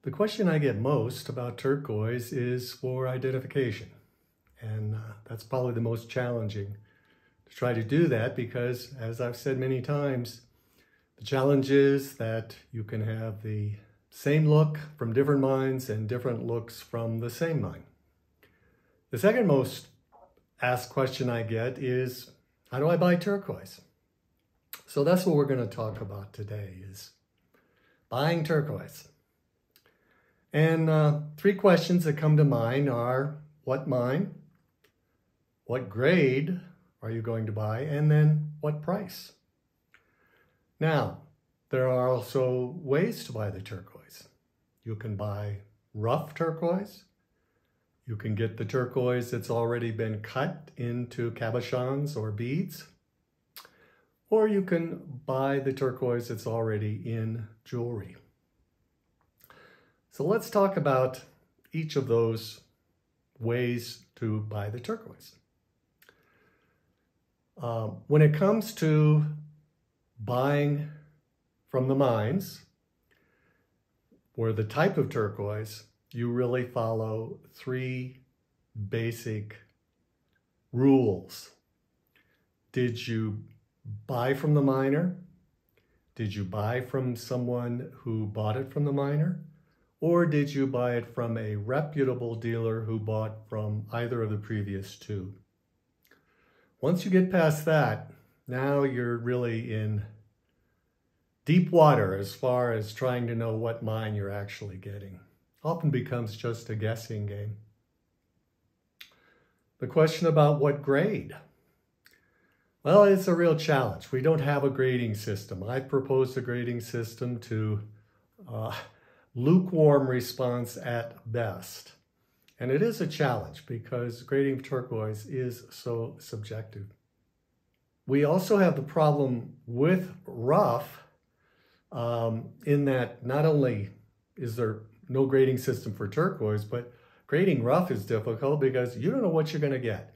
The question I get most about turquoise is for identification. And that's probably the most challenging to try to do that because, as I've said many times, the challenge is that you can have the same look from different mines and different looks from the same mine. The second most asked question I get is, how do I buy turquoise? So that's what we're going to talk about today, is buying turquoise. And three questions that come to mind are, what mine, what grade are you going to buy, and then what price? Now, there are also ways to buy the turquoise. You can buy rough turquoise. You can get the turquoise that's already been cut into cabochons or beads. Or you can buy the turquoise that's already in jewelry. So let's talk about each of those ways to buy the turquoise. When it comes to buying from the mines, or the type of turquoise, you really follow three basic rules. Did you buy from the miner? Did you buy from someone who bought it from the miner? Or did you buy it from a reputable dealer who bought from either of the previous two? Once you get past that, now you're really in deep water as far as trying to know what mine you're actually getting. Often becomes just a guessing game. The question about what grade? Well, it's a real challenge. We don't have a grading system. I proposed a grading system to lukewarm response at best. And it is a challenge because grading turquoise is so subjective. We also have the problem with rough in that not only is there no grading system for turquoise, but grading rough is difficult because you don't know what you're going to get.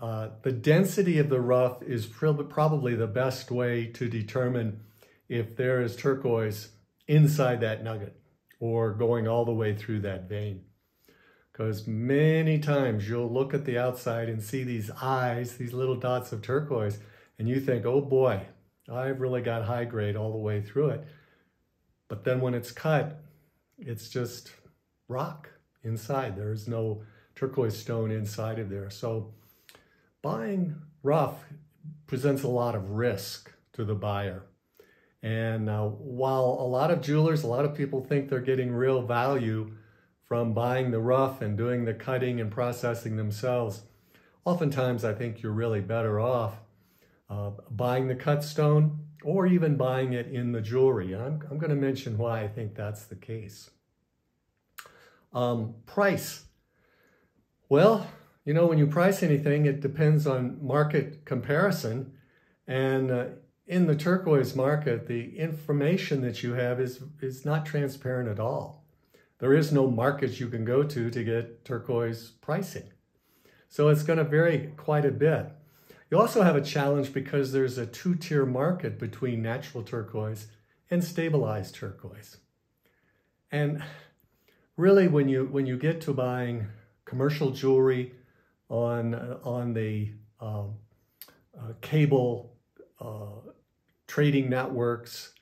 The density of the rough is probably the best way to determine if there is turquoise inside that nugget or going all the way through that vein. Because many times you'll look at the outside and see these eyes, these little dots of turquoise, and you think, oh boy, I've really got high grade all the way through it. But then when it's cut, it's just rock inside. There's no turquoise stone inside of there. So buying rough presents a lot of risk to the buyer. And while a lot of jewelers, a lot of people think they're getting real value from buying the rough and doing the cutting and processing themselves, oftentimes I think you're really better off buying the cut stone or even buying it in the jewelry. I'm going to mention why I think that's the case. Price. Well, you know, when you price anything, it depends on market comparison. And in the turquoise market, the information that you have is not transparent at all. There is no market you can go to get turquoise pricing. So it's going to vary quite a bit. You also have a challenge because there's a two-tier market between natural turquoise and stabilized turquoise. And really, when you get to buying commercial jewelry on the cable trading networks,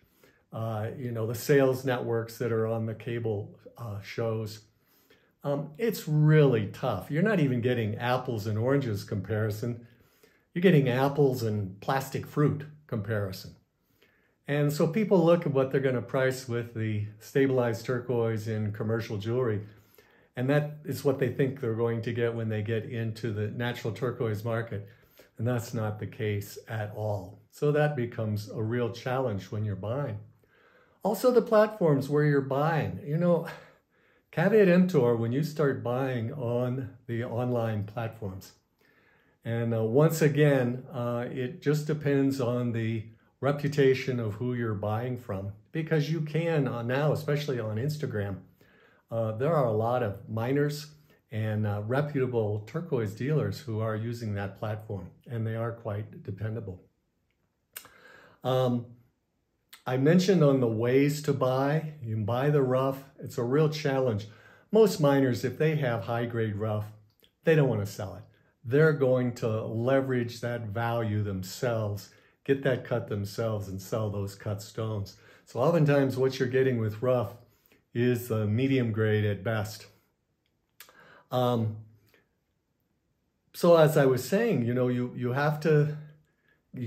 you know, the sales networks that are on the cable shows, it's really tough. You're not even getting apples and oranges comparison. You're getting apples and plastic fruit comparison. And so people look at what they're going to price with the stabilized turquoise in commercial jewelry, and that is what they think they're going to get when they get into the natural turquoise market. And that's not the case at all. So that becomes a real challenge when you're buying. Also, the platforms where you're buying. You know, caveat emptor when you start buying on the online platforms. And once again, it just depends on the reputation of who you're buying from, because you can now, especially on Instagram, there are a lot of miners and reputable turquoise dealers who are using that platform, and they are quite dependable. I mentioned on the ways to buy, you can buy the rough. It's a real challenge. Most miners, if they have high-grade rough, they don't want to sell it. They're going to leverage that value themselves, get that cut themselves, and sell those cut stones. So oftentimes what you're getting with rough is medium grade at best. So as I was saying, you know, you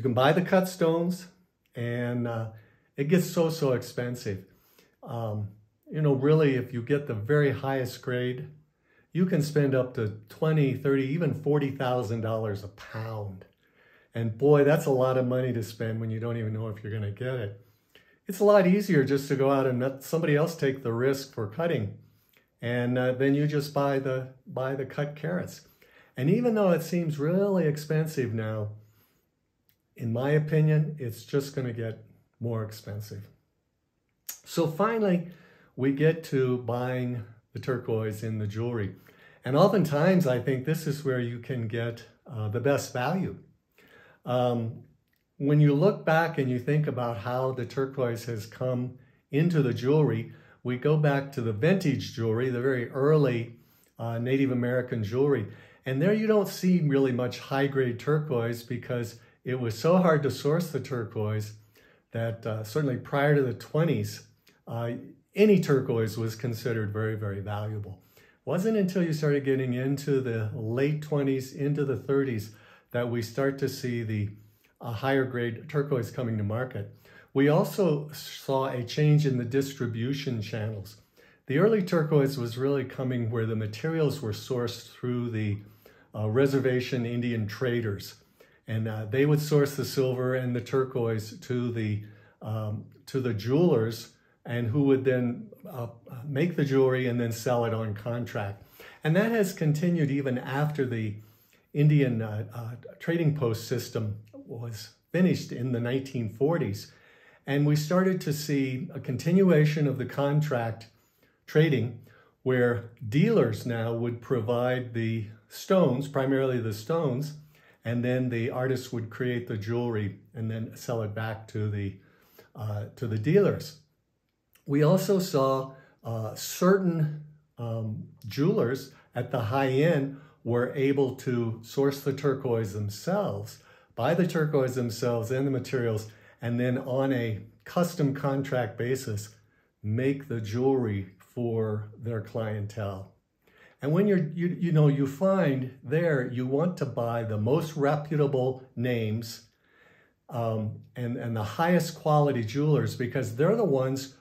can buy the cut stones, and it gets so expensive. You know, really, if you get the very highest grade, you can spend up to $20,000, $30,000, even $40,000 a pound. And boy, that's a lot of money to spend when you don't even know if you're going to get it. It's a lot easier just to go out and let somebody else take the risk for cutting, and then you just buy the cut carats. And even though it seems really expensive now, in my opinion, it's just going to get more expensive. So finally, we get to buying the turquoise in the jewelry. And oftentimes, I think this is where you can get the best value. When you look back and you think about how the turquoise has come into the jewelry, we go back to the vintage jewelry, the very early Native American jewelry. And there you don't see really much high-grade turquoise because it was so hard to source the turquoise that certainly prior to the 20s, any turquoise was considered very valuable. It wasn't until you started getting into the late 20s, into the 30s, that we start to see the higher grade turquoise coming to market. We also saw a change in the distribution channels. The early turquoise was really coming where the materials were sourced through the reservation Indian traders. And they would source the silver and the turquoise to the jewelers, and who would then make the jewelry and then sell it on contract. And that has continued even after the Indian trading post system was finished in the 1940s. And we started to see a continuation of the contract trading, where dealers now would provide the stones, primarily the stones, and then the artists would create the jewelry and then sell it back to the dealers. We also saw certain jewelers at the high end were able to source the turquoise themselves, buy the turquoise themselves and the materials, and then on a custom contract basis, make the jewelry for their clientele. And when you find there, you want to buy the most reputable names and the highest quality jewelers, because they're the ones,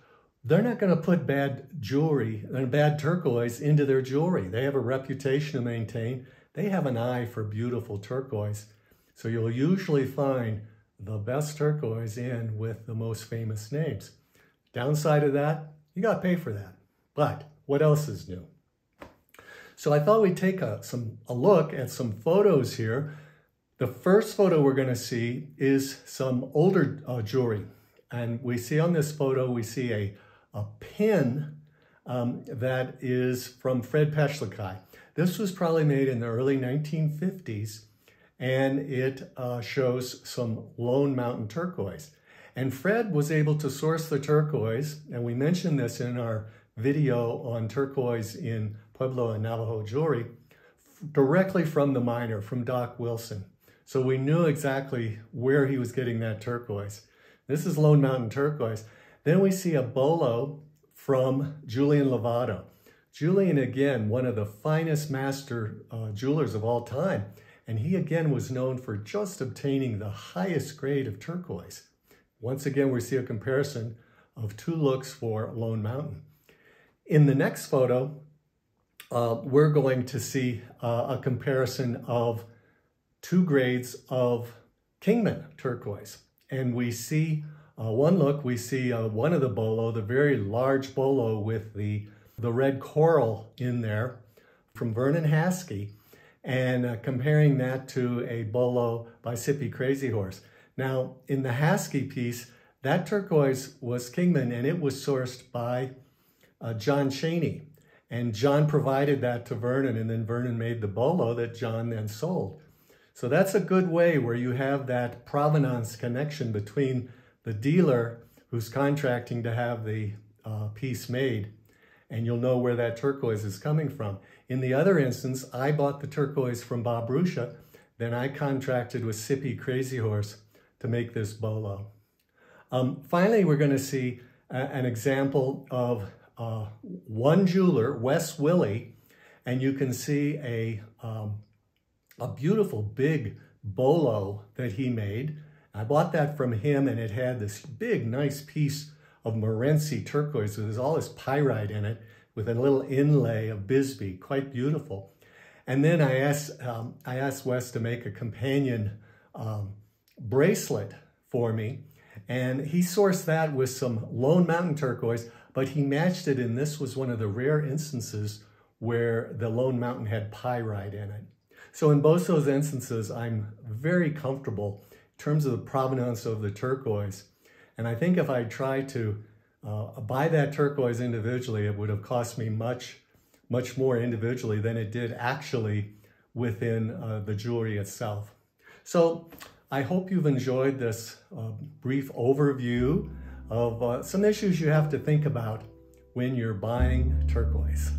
they're not going to put bad jewelry and bad turquoise into their jewelry. They have a reputation to maintain. They have an eye for beautiful turquoise. So you'll usually find the best turquoise in with the most famous names. Downside of that, you got to pay for that. But what else is new? So I thought we'd take a look at some photos here. The first photo we're going to see is some older jewelry. And we see on this photo, we see a pin that is from Fred Peshlikai. This was probably made in the early 1950s, and it shows some Lone Mountain turquoise. And Fred was able to source the turquoise, and we mentioned this in our video on turquoise in Pueblo and Navajo jewelry, directly from the miner, from Doc Wilson. So we knew exactly where he was getting that turquoise. This is Lone Mountain turquoise. Then we see a bolo from Julian Lovato. Julian, again, one of the finest master jewelers of all time. And he, again, was known for just obtaining the highest grade of turquoise. Once again, we see a comparison of two looks for Lone Mountain. In the next photo, we're going to see a comparison of two grades of Kingman turquoise. And we see one look, we see one of the bolo, the very large bolo with the red coral in there from Vernon Haskey, and comparing that to a bolo by Sippy Crazy Horse. Now, in the Haskey piece, that turquoise was Kingman, and it was sourced by John Chaney. And John provided that to Vernon, and then Vernon made the bolo that John then sold. So that's a good way where you have that provenance connection between the dealer who's contracting to have the piece made, and you'll know where that turquoise is coming from. In the other instance, I bought the turquoise from Bob Ruscha, then I contracted with Sippy Crazy Horse to make this bolo. Finally, we're going to see an example of one jeweler, Wes Willie, and you can see a beautiful big bolo that he made. I bought that from him, and it had this big, nice piece of Morenci turquoise with all this pyrite in it, with a little inlay of Bisbee, quite beautiful. And then I asked Wes to make a companion bracelet for me, and he sourced that with some Lone Mountain turquoise, but he matched it, and this was one of the rare instances where the Lone Mountain had pyrite in it. So in both those instances, I'm very comfortable in terms of the provenance of the turquoise. And I think if I tried to buy that turquoise individually, it would have cost me much more individually than it did actually within the jewelry itself. So I hope you've enjoyed this brief overview of some issues you have to think about when you're buying turquoise.